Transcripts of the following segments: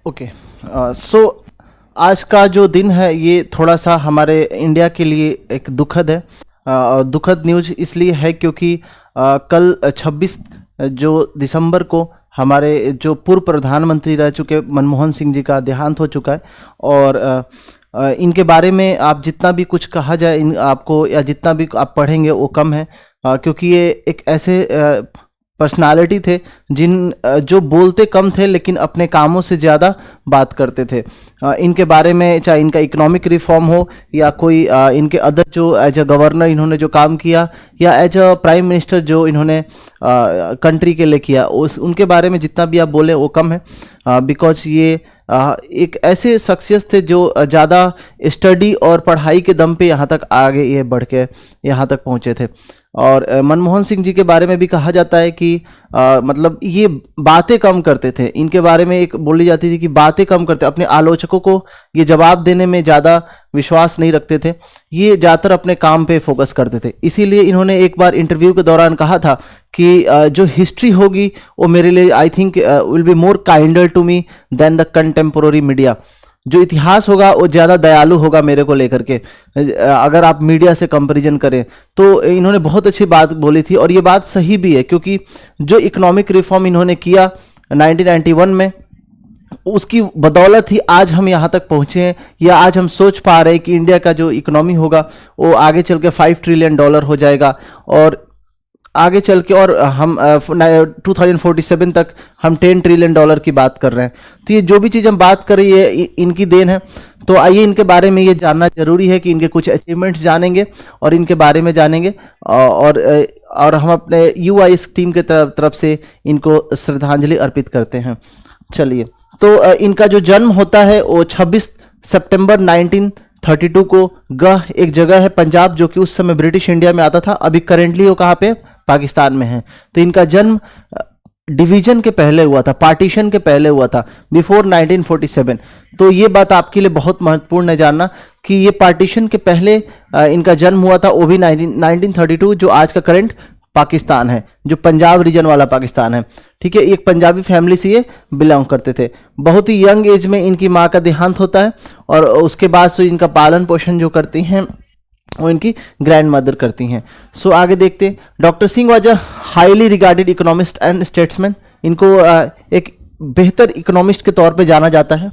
Okay. सो आज का जो दिन है ये थोड़ा सा हमारे इंडिया के लिए एक दुखद है। और दुखद न्यूज इसलिए है क्योंकि कल 26 जो दिसंबर को हमारे जो पूर्व प्रधानमंत्री रह चुके मनमोहन सिंह जी का देहांत हो चुका है। और इनके बारे में आप जितना भी कुछ कहा जाए इन आपको या जितना भी आप पढ़ेंगे वो कम है, क्योंकि ये एक ऐसे पर्सनालिटी थे जो बोलते कम थे लेकिन अपने कामों से ज़्यादा बात करते थे। इनके बारे में चाहे इनका इकोनॉमिक रिफॉर्म हो या कोई इनके अदर जो एज अ गवर्नर इन्होंने जो काम किया या एज अ प्राइम मिनिस्टर जो इन्होंने कंट्री के लिए किया, उनके बारे में जितना भी आप बोले वो कम है। बिकॉज ये एक ऐसे शख्सियत थे जो ज़्यादा स्टडी और पढ़ाई के दम पे यहाँ तक आगे ये बढ़ के यहाँ तक पहुँचे थे। और मनमोहन सिंह जी के बारे में भी कहा जाता है कि मतलब ये बातें कम करते थे। इनके बारे में एक बोली जाती थी कि बातें कम करते, अपने आलोचकों को ये जवाब देने में ज़्यादा विश्वास नहीं रखते थे, ये ज़्यादातर अपने काम पे फोकस करते थे। इसीलिए इन्होंने एक बार इंटरव्यू के दौरान कहा था कि जो हिस्ट्री होगी वो मेरे लिए I think will be more kinder to me than the contemporary media. जो इतिहास होगा वो ज़्यादा दयालु होगा मेरे को लेकर के, अगर आप मीडिया से कंपैरिजन करें तो। इन्होंने बहुत अच्छी बात बोली थी और ये बात सही भी है, क्योंकि जो इकोनॉमिक रिफॉर्म इन्होंने किया 1991 में, उसकी बदौलत ही आज हम यहाँ तक पहुँचे हैं, या आज हम सोच पा रहे हैं कि इंडिया का जो इकोनॉमी होगा वो आगे चल के $5 ट्रिलियन हो जाएगा। और आगे चल के और हम 2047 तक हम $10 ट्रिलियन की बात कर रहे हैं। तो ये जो भी चीज़ हम बात कर रही है इनकी देन है। तो आइए इनके बारे में ये जानना जरूरी है कि इनके कुछ अचीवमेंट्स जानेंगे और इनके बारे में जानेंगे, और हम अपने UIS टीम के तरफ से इनको श्रद्धांजलि अर्पित करते हैं। चलिए, तो इनका जो जन्म होता है वो 26 सितंबर 1932 को गह एक जगह है पंजाब, जो कि उस समय ब्रिटिश इंडिया में आता था। अभी करेंटली वो कहाँ पे, पाकिस्तान में है। तो इनका जन्म डिवीजन के पहले हुआ था, पार्टीशन के पहले हुआ था, बिफोर 1947। तो ये बात आपके लिए बहुत महत्वपूर्ण है जानना कि ये पार्टीशन के पहले इनका जन्म हुआ था, वो भी 1932, जो आज का करंट पाकिस्तान है, जो पंजाब रीजन वाला पाकिस्तान है। ठीक है, एक पंजाबी फैमिली से ये बिलोंग करते थे। बहुत ही यंग एज में इनकी माँ का देहांत होता है, और उसके बाद से इनका पालन पोषण जो करती हैं वो इनकी ग्रैंड मदर करती हैं। सो आगे देखते हैं। Doctor Singh was a highly regarded economist and statesman. इनको एक बेहतर इकोनॉमिस्ट के तौर पे जाना जाता है।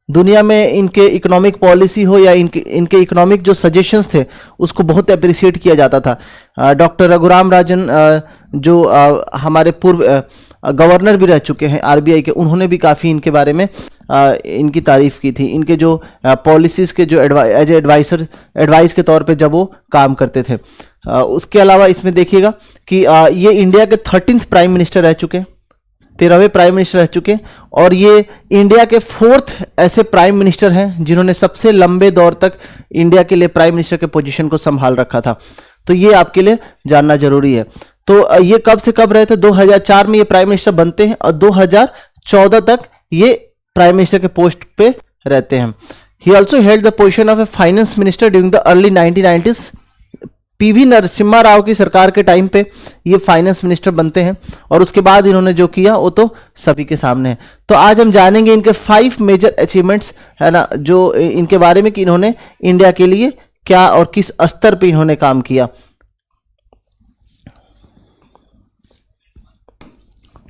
दुनिया में इनके इकोनॉमिक पॉलिसी हो या इनके इकोनॉमिक जो सजेशंस थे उसको बहुत अप्रिशिएट किया जाता था। डॉक्टर रघुराम राजन जो हमारे पूर्व गवर्नर भी रह चुके हैं RBI के, उन्होंने भी काफ़ी इनके बारे में इनकी तारीफ की थी। इनके जो पॉलिसीज़ के जो एज एडवाइस के तौर पे जब वो काम करते थे। उसके अलावा इसमें देखिएगा कि ये इंडिया के 13th प्राइम मिनिस्टर रह चुके, 13वें प्राइम मिनिस्टर रह चुके, और ये इंडिया के 4th ऐसे प्राइम मिनिस्टर हैं जिन्होंने सबसे लंबे दौर तक इंडिया के लिए प्राइम मिनिस्टर के पोजीशन को संभाल रखा था। तो ये आपके लिए जानना जरूरी है। तो ये कब से कब रहे थे? 2004 में ये प्राइम मिनिस्टर बनते हैं और 2014 तक ये प्राइम मिनिस्टर के पोस्ट पे रहते हैं। He also held the position of A finance minister during the early 1990s। PV Narasimha Rao की सरकार के टाइम पे ये फाइनेंस मिनिस्टर बनते हैं, और उसके बाद इन्होंने जो किया वो तो सभी के सामने है। तो आज हम जानेंगे इनके 5 मेजर अचीवमेंट्स, है ना, जो इनके बारे में कि इन्होंने इंडिया के लिए क्या और किस स्तर पे इन्होंने काम किया।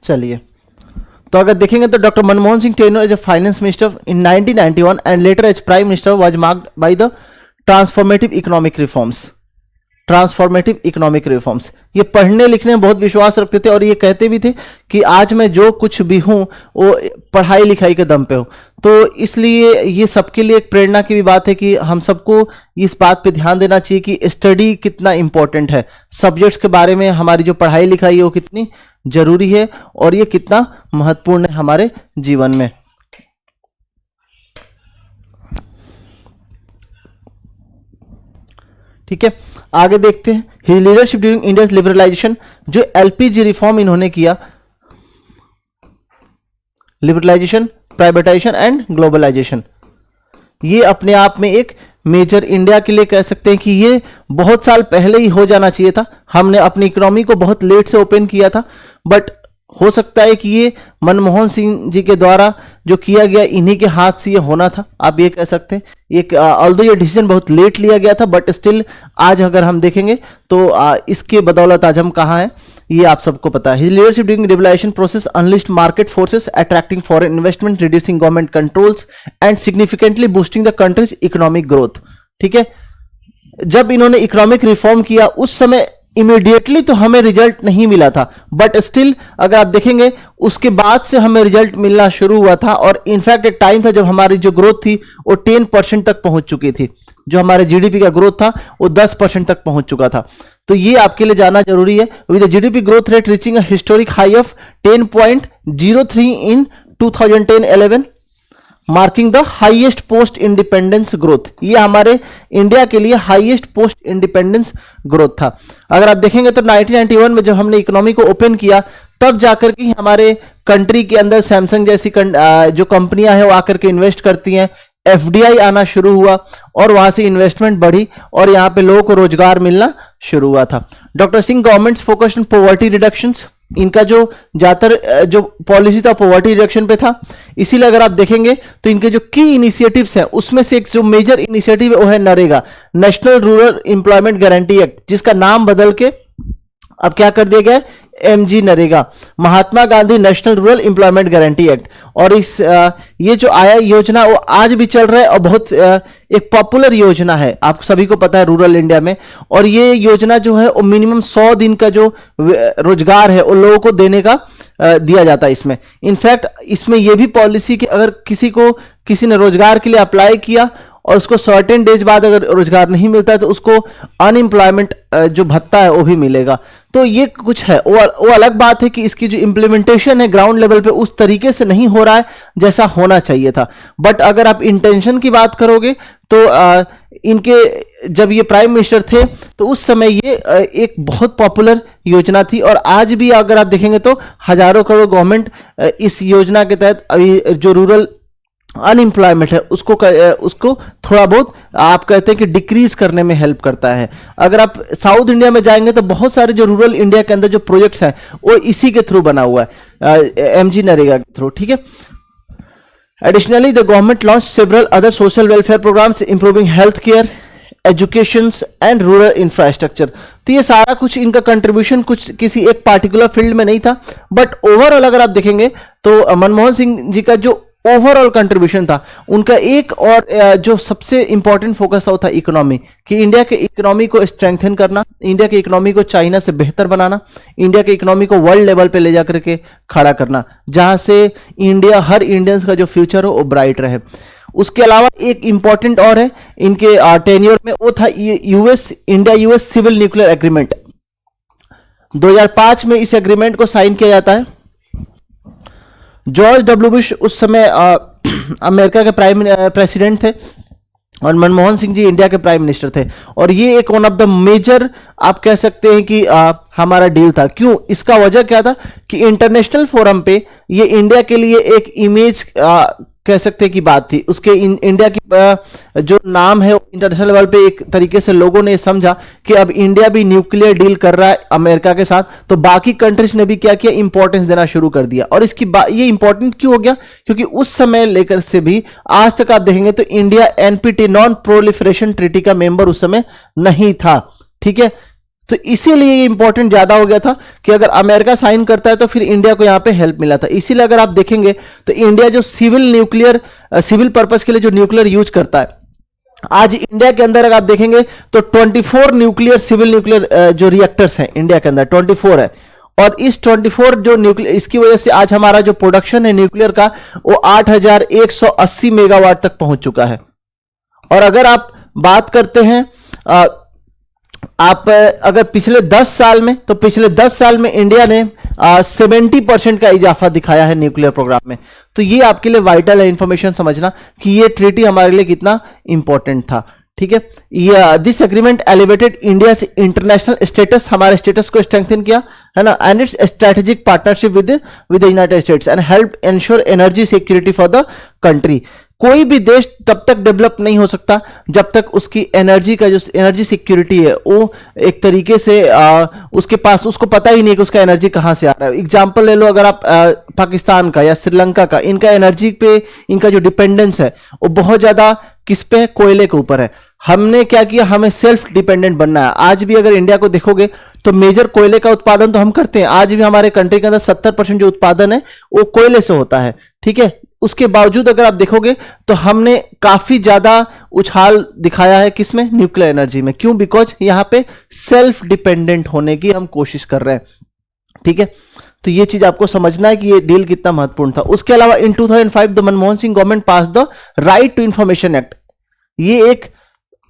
चलिए, तो अगर देखेंगे तो doctor Manmohan Singh tenure as a finance minister in 1991 and later as prime minister was marked by the transformative economic reforms. Transformative economic reforms, ये पढ़ने लिखने में बहुत विश्वास रखते थे, और ये कहते भी थे कि आज मैं जो कुछ भी हूँ वो पढ़ाई लिखाई के दम पे हूँ। तो इसलिए ये सबके लिए एक प्रेरणा की भी बात है कि हम सबको इस बात पे ध्यान देना चाहिए कि स्टडी कितना इंपॉर्टेंट है, सब्जेक्ट्स के बारे में हमारी जो पढ़ाई लिखाई है वो कितनी जरूरी है, और ये कितना महत्वपूर्ण है हमारे जीवन में। ठीक है, आगे देखते हैं। His leadership during India's liberalisation, जो LPG रिफॉर्म इन्होंने किया, लिबरलाइजेशन, प्राइवेटाइजेशन एंड ग्लोबलाइजेशन, ये अपने आप में एक मेजर इंडिया के लिए कह सकते हैं कि ये बहुत साल पहले ही हो जाना चाहिए था। हमने अपनी इकोनॉमी को बहुत लेट से ओपन किया था, बट हो सकता है कि ये मनमोहन सिंह जी के द्वारा जो किया गया, इन्हीं के हाथ से ये होना था, आप ये कह सकते हैं। एक ऑल्दो ये डिसीजन बहुत लेट लिया गया था, बट स्टिल आज अगर हम देखेंगे तो इसके बदौलत आज हम कहाँ हैं ये आप सबको पता है। Leadership during liberalisation process unleashed market forces, attracting foreign investment, reducing government controls and significantly boosting the country's economic growth. ठीक है, जब इन्होंने इकोनॉमिक रिफॉर्म किया उस समय इमीडिएटली तो हमें रिजल्ट नहीं मिला था, बट स्टिल अगर आप देखेंगे उसके बाद से हमें रिजल्ट मिलना शुरू हुआ था। और इनफैक्ट एक टाइम था जब हमारी जो ग्रोथ थी वो 10% तक पहुंच चुकी थी, जो हमारे जीडीपी का ग्रोथ था वो 10% तक पहुंच चुका था। तो ये आपके लिए जानना जरूरी है। With GDP growth rate reaching a historic high of 10.03 in 2010-11, marking the highest post independence growth. ये हमारे इंडिया के लिए हाईएस्ट पोस्ट इंडिपेंडेंस ग्रोथ था। अगर आप देखेंगे तो 1991 में जब हमने इकोनॉमी को ओपन किया तब जाकर के हमारे कंट्री के अंदर सैमसंग जैसी जो कंपनियां हैं वो आकर के इन्वेस्ट करती हैं, एफडीआई आना शुरू हुआ और वहां से इन्वेस्टमेंट बढ़ी और यहां पे लोगों को रोजगार मिलना शुरू हुआ था। Doctor Singh governments focused on poverty reductions, इनका जो ज्यादातर जो पॉलिसी था पॉवर्टी रिडक्शन पे था। इसीलिए अगर आप देखेंगे तो इनके जो की इनिशिएटिव्स हैं उसमें से एक जो मेजर इनिशिएटिव है वो है NREGA, national Rural Employment Guarantee act, जिसका नाम बदल के अब क्या कर दिया गया है, MG NREGA, Mahatma Gandhi National Rural Employment Guarantee Act. और इस ये जो आया योजना वो आज भी चल रहा है और बहुत एक पॉपुलर योजना है, आप सभी को पता है रूरल इंडिया में। और ये योजना जो है वो मिनिमम 100 दिन का जो रोजगार है वो लोगों को देने का दिया जाता है इसमें। इनफैक्ट इसमें ये भी पॉलिसी कि अगर किसी ने रोजगार के लिए अप्लाई किया और उसको सर्टेन डेज बाद अगर रोजगार नहीं मिलता है तो उसको अनएम्प्लॉयमेंट जो भत्ता है वो भी मिलेगा। तो ये कुछ है, वो अलग बात है कि इसकी जो इम्प्लीमेंटेशन है ग्राउंड लेवल पे उस तरीके से नहीं हो रहा है जैसा होना चाहिए था। बट अगर आप इंटेंशन की बात करोगे तो इनके जब ये प्राइम मिनिस्टर थे तो उस समय ये एक बहुत पॉपुलर योजना थी। और आज भी अगर आप देखेंगे तो हजारों करोड़ गवर्नमेंट इस योजना के तहत अभी जो रूरल अनएम्प्लॉयमेंट है उसको थोड़ा बहुत आप कहते हैं कि डिक्रीज करने में हेल्प करता है। अगर आप साउथ इंडिया में जाएंगे तो बहुत सारे जो रूरल इंडिया के अंदर जो प्रोजेक्ट्स हैं वो इसी के थ्रू बना हुआ है, एमजी नरेगा के थ्रू। ठीक है, additionally the government launch several other social welfare programmes improving health care, education and rural infrastructure. तो ये सारा कुछ इनका कंट्रीब्यूशन कुछ किसी एक पार्टिकुलर फील्ड में नहीं था, बट ओवरऑल अगर आप देखेंगे तो मनमोहन सिंह जी का जो ओवरऑल कंट्रीब्यूशन था, उनका एक और जो सबसे इंपॉर्टेंट फोकस था वो था इकोनॉमी, कि इंडिया के इकोनॉमी को स्ट्रेंथन करना, इंडिया के इकोनॉमी को चाइना से बेहतर बनाना, इंडिया के इकोनॉमी को वर्ल्ड लेवल पे ले जाकर के खड़ा करना, जहां से इंडिया हर इंडियंस का जो फ्यूचर हो वो ब्राइट रहे। उसके अलावा एक इंपॉर्टेंट और है इनके टेन्योर में, वो था India US civil nuclear agreement. 2005 में इस एग्रीमेंट को साइन किया जाता है। जॉर्ज डब्ल्यू बुश उस समय अमेरिका के प्रेसिडेंट थे और मनमोहन सिंह जी इंडिया के प्राइम मिनिस्टर थे। और ये एक वन ऑफ द मेजर आप कह सकते हैं कि हमारा डील था। क्यों? इसका वजह क्या था कि इंटरनेशनल फोरम पे ये इंडिया के लिए एक इमेज कह सकते हैं की बात थी। उसके इंडिया की जो नाम है इंटरनेशनल लेवल पे एक तरीके से लोगों ने समझा कि अब इंडिया भी न्यूक्लियर डील कर रहा है अमेरिका के साथ, तो बाकी कंट्रीज ने भी क्या किया, इंपॉर्टेंस देना शुरू कर दिया। और इसकी ये इंपॉर्टेंट क्यों हो गया? क्योंकि उस समय लेकर से भी आज तक आप देखेंगे तो India NPT non proliferation treaty का मेंबर उस समय नहीं था। ठीक है, तो इसीलिए ये इंपॉर्टेंट ज्यादा हो गया था कि अगर अमेरिका साइन करता है तो फिर इंडिया को यहां पे हेल्प मिला था। इसीलिए अगर आप देखेंगे तो इंडिया जो सिविल पर्पस के लिए जो न्यूक्लियर यूज करता है, आज इंडिया के अंदर अगर आप देखेंगे तो 24 सिविल न्यूक्लियर जो रिएक्टर्स हैं इंडिया के अंदर 24 है। और इस 24 जो न्यूक्लियर, इसकी वजह से आज हमारा जो प्रोडक्शन है न्यूक्लियर का वो 8180 मेगावाट तक पहुंच चुका है। और अगर आप बात करते हैं आप अगर पिछले 10 साल में, तो पिछले 10 साल में इंडिया ने 70% का इजाफा दिखाया है न्यूक्लियर प्रोग्राम में। तो ये आपके लिए वाइटल है इंफॉर्मेशन समझना कि ये ट्रीटी हमारे लिए कितना इंपॉर्टेंट था। ठीक है, ये this agreement elevated India international status, हमारे स्टेटस को स्ट्रेंथन किया है ना, and it's strategic partnership with the United states and help ensure energy security for the country. कोई भी देश तब तक डेवलप नहीं हो सकता जब तक उसकी एनर्जी का जो एनर्जी सिक्योरिटी है वो एक तरीके से उसके पास, उसको पता ही नहीं कि उसका एनर्जी कहां से आ रहा है। एग्जांपल ले लो, अगर आप पाकिस्तान का या श्रीलंका का, इनका एनर्जी पे इनका जो डिपेंडेंस है वो बहुत ज्यादा किस पे है? कोयले के ऊपर है। हमने क्या किया, हमें सेल्फ डिपेंडेंट बनना है। आज भी अगर इंडिया को देखोगे तो मेजर कोयले का उत्पादन तो हम करते हैं। आज भी हमारे कंट्री के अंदर 70% जो उत्पादन है वो कोयले से होता है, ठीक है। उसके बावजूद अगर आप देखोगे तो हमने काफी ज्यादा उछाल दिखाया है किसमें? न्यूक्लियर एनर्जी में। क्यों? बिकॉज यहां पे सेल्फ डिपेंडेंट होने की हम कोशिश कर रहे हैं, ठीक है। तो ये चीज आपको समझना है कि ये डील कितना महत्वपूर्ण था। उसके अलावा in 2005 the Manmohan Singh government pass the right to information act. ये एक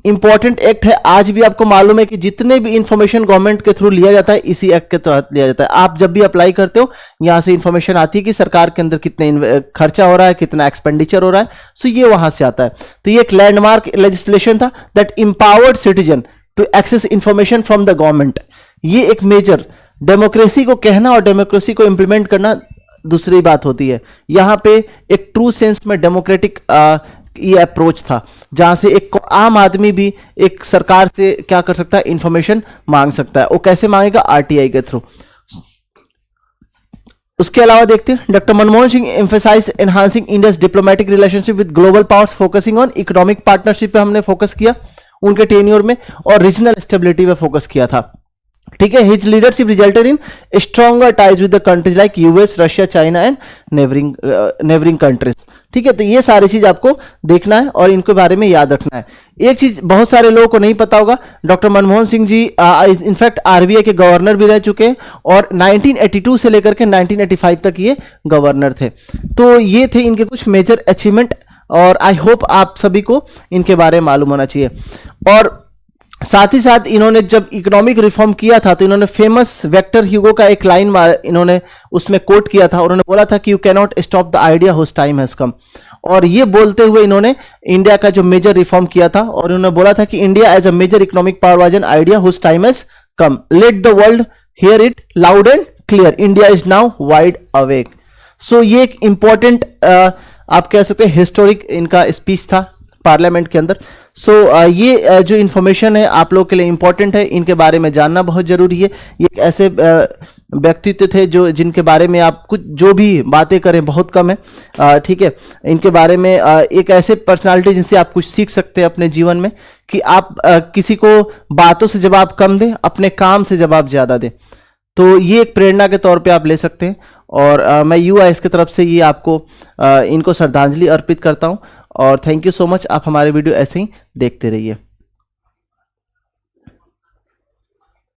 इंपॉर्टेंट एक्ट है। आज भी आपको मालूम है कि जितने भी इंफॉर्मेशन गवर्नमेंट के थ्रू लिया जाता है इसी एक्ट के तहत लिया जाता है। आप जब भी अप्लाई करते हो यहां से इंफॉर्मेशन आती है कि सरकार के अंदर कितने खर्चा हो रहा है, कितना एक्सपेंडिचर हो रहा है, सो ये वहां से आता है। तो ये एक लैंडमार्क लेजिस्लेशन था that empowered citizen to access information from the government. ये एक मेजर, डेमोक्रेसी को कहना और डेमोक्रेसी को इंप्लीमेंट करना दूसरी बात होती है। यहां पे एक ट्रू सेंस में डेमोक्रेटिक ये अप्रोच था, जहां से एक आम आदमी भी एक सरकार से क्या कर सकता है? इंफॉर्मेशन मांग सकता है। वो कैसे मांगेगा? आरटीआई के थ्रू। उसके अलावा देखते हैं, doctor Manmohan Singh emphasise enhancing India's diplomatic relationship with global powers focusing on economic partnership पे हमने फोकस किया उनके टेन्योर में, और रीजनल स्टेबिलिटी पे फोकस किया था, ठीक है। His leadership resulted in stronger ties with the countries like US, Russia, China and neighbouring countries, ठीक है। तो ये सारी चीज आपको देखना है और इनके बारे में याद रखना है। एक चीज बहुत सारे लोगों को नहीं पता होगा, doctor Manmohan Singh ji in fact RBI के गवर्नर भी रह चुके हैं और 1982 से लेकर के 1985 तक ये गवर्नर थे। तो ये थे इनके कुछ मेजर अचीवमेंट, और आई होप आप सभी को इनके बारे में मालूम होना चाहिए। और साथ ही साथ इन्होंने जब इकोनॉमिक रिफॉर्म किया था तो इन्होंने फेमस वेक्टर ह्यूगो का एक लाइन इन्होंने उसमें कोट किया था, और उन्होंने बोला था कि you can not stop the idea whose time has come. और ये बोलते हुए इन्होंने इंडिया का जो मेजर रिफॉर्म किया था, और इन्होंने बोला था कि India as a major economic power was an idea whose time has come, let the world hear it loud and clear, India is now wide awake. So ये एक इंपॉर्टेंट आप कह सकते हैं हिस्टोरिक इनका स्पीच था पार्लियामेंट के अंदर। सो ये जो इन्फॉर्मेशन है आप लोग के लिए इंपॉर्टेंट है, इनके बारे में जानना बहुत जरूरी है। ये एक ऐसे व्यक्तित्व थे जो जिनके बारे में आप कुछ जो भी बातें करें बहुत कम है, ठीक है। इनके बारे में एक ऐसे पर्सनालिटी जिनसे आप कुछ सीख सकते हैं अपने जीवन में, कि आप किसी को बातों से जवाब कम दें, अपने काम से जवाब ज्यादा दें। तो ये एक प्रेरणा के तौर पे आप ले सकते हैं, और मैं यूआईएस की तरफ से ये आपको इनको श्रद्धांजलि अर्पित करता हूं। और थैंक यू सो मच, आप हमारे वीडियो ऐसे ही देखते रहिए।